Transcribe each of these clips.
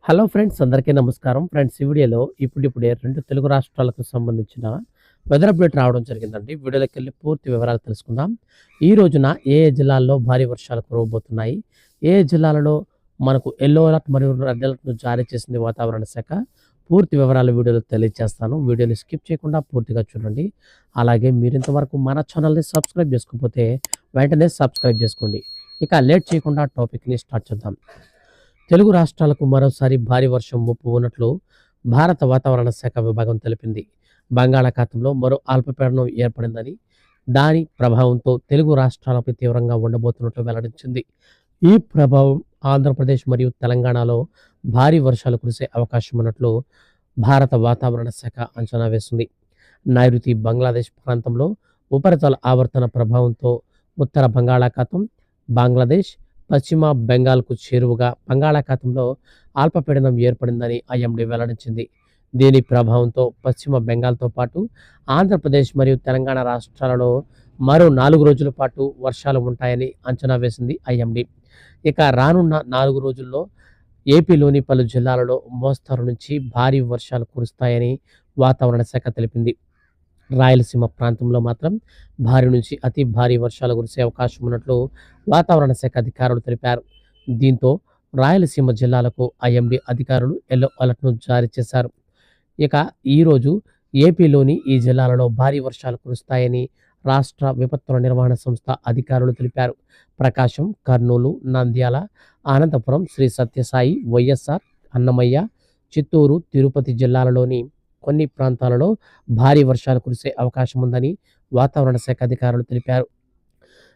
Hello friends, అందరికీ నమస్కారం. Friends, ఈ వీడియోలో ఇప్పుడిప్పుడే 2 తెలుగు రాష్ట్రాలకు సంబంధించిన వెదర్ అప్డేట్ రావడం జరిగిందండి. వీడియోలోకెళ్ళి పూర్తి వివరాలు తెలుసుకుందాం. ఈ రోజున ఏ ఏ జిల్లాల్లో భారీ వర్షాలు కురవబోతున్నాయి, ఏ ఏ జిల్లాలలో మనకు యెల్లో అలర్ట్ మరియు రెడ్ అలర్ట్‌ను జారీ చేసింది వాతావరణ శాఖ, పూర్తి వివరాలు వీడియోలో తెలియజేస్తాను. వీడియోని స్కిప్ చేయకుండా పూర్తిగా చూడండి. అలాగే మీరింతవరకు మన ఛానల్‌ని సబ్స్క్రైబ్ చేసుకోకపోతే వెంటనే సబ్స్క్రైబ్ చేసుకోండి. ఇక లేట్ చేయకుండా టాపిక్‌ని స్టార్ట్ చేద్దాం. తెలుగు రాష్ట్రాలకు మరోసారి భారీ వర్షం ముప్పు ఉన్నట్లు భారత వాతావరణ శాఖ విభాగం తెలిపింది. బంగాళాఖాతంలో మరో అల్పపీడనం ఏర్పడిందని, దాని ప్రభావంతో తెలుగు రాష్ట్రాలపై తీవ్రంగా ఉండబోతున్నట్లు వెల్లడించింది. ఈ ప్రభావం ఆంధ్రప్రదేశ్ మరియు తెలంగాణలో భారీ వర్షాలు కురిసే అవకాశం ఉన్నట్లు భారత వాతావరణ శాఖ అంచనా వేసింది. నైరుతి బంగ్లాదేశ్ ప్రాంతంలో ఉపరితల ఆవర్తన ప్రభావంతో ఉత్తర బంగాళాఖాతం, బంగ్లాదేశ్, పశ్చిమ బెంగాల్కు చేరువగా బంగాళాఖాతంలో అల్పపీడనం ఏర్పడిందని ఐఎండీ వెల్లడించింది. దీని ప్రభావంతో పశ్చిమ బెంగాల్తో పాటు ఆంధ్రప్రదేశ్ మరియు తెలంగాణ రాష్ట్రాలలో మరో 4 రోజుల పాటు వర్షాలు ఉంటాయని అంచనా వేసింది ఐఎండీ. ఇక రానున్న 4 రోజుల్లో ఏపీలోని పలు జిల్లాలలో మోస్తరు నుంచి భారీ వర్షాలు కురుస్తాయని వాతావరణ శాఖ తెలిపింది. రాయలసీమ ప్రాంతంలో మాత్రం భారీ నుంచి అతి భారీ వర్షాలు కురిసే అవకాశం ఉన్నట్లు వాతావరణ శాఖ అధికారులు తెలిపారు. దీంతో రాయలసీమ జిల్లాలకు ఐఎండీ అధికారులు యెల్లో అలర్ట్‌ను జారీ చేశారు. ఇక ఈరోజు ఏపీలోని ఈ జిల్లాలలో భారీ వర్షాలు కురుస్తాయని రాష్ట్ర విపత్తుల నిర్వహణ సంస్థ అధికారులు తెలిపారు. ప్రకాశం, కర్నూలు, నంద్యాల, అనంతపురం, శ్రీ సత్యసాయి, వైఎస్ఆర్, అన్నమయ్య, చిత్తూరు, తిరుపతి జిల్లాలలోని కొన్ని ప్రాంతాలలో భారీ వర్షాలు కురిసే అవకాశం ఉందని వాతావరణ శాఖ అధికారులు తెలిపారు.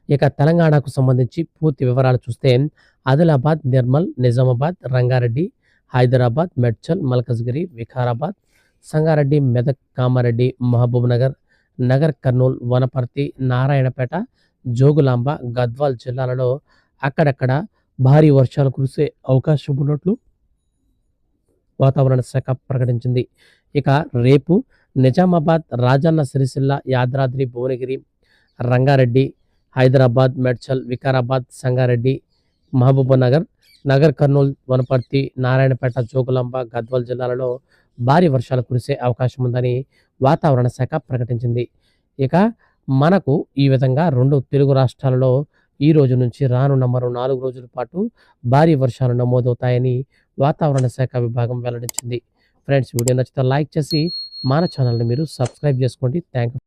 ఇక తెలంగాణకు సంబంధించి పూర్తి వివరాలు చూస్తే ఆదిలాబాద్, నిర్మల్, నిజామాబాద్, రంగారెడ్డి, హైదరాబాద్, మేడ్చల్, మల్కజ్గిరి, వికారాబాద్, సంగారెడ్డి, మెదక్, కామారెడ్డి, మహబూబ్ నగర్, నగర్ కర్నూల్, వనపర్తి, నారాయణపేట, జోగులాంబ, గద్వాల్ జిల్లాలలో అక్కడక్కడ భారీ వర్షాలు కురిసే అవకాశం ఉన్నట్లు వాతావరణ శాఖ ప్రకటించింది. ఇక రేపు నిజామాబాద్, రాజన్న సిరిసిల్ల, యాదాద్రి భువనగిరి, రంగారెడ్డి, హైదరాబాద్, మేడ్చల్, వికారాబాద్, సంగారెడ్డి, మహబూబ్నగర్, నగర్ కర్నూల్, వనపర్తి, నారాయణపేట, జోగులాంబ, గద్వాల్ జిల్లాలలో భారీ వర్షాలు కురిసే అవకాశం ఉందని వాతావరణ శాఖ ప్రకటించింది. ఇక మనకు ఈ విధంగా 2 తెలుగు రాష్ట్రాలలో ఈ రోజు నుంచి రానున్న మరో 4 రోజుల పాటు భారీ వర్షాలు నమోదవుతాయని వాతావరణ శాఖ విభాగం వెల్లడించింది. ఫ్రెండ్స్, వీడియో నచ్చితే లైక్ చేసి మన ఛానల్ని మీరు సబ్స్క్రైబ్ చేసుకోండి. Thank you.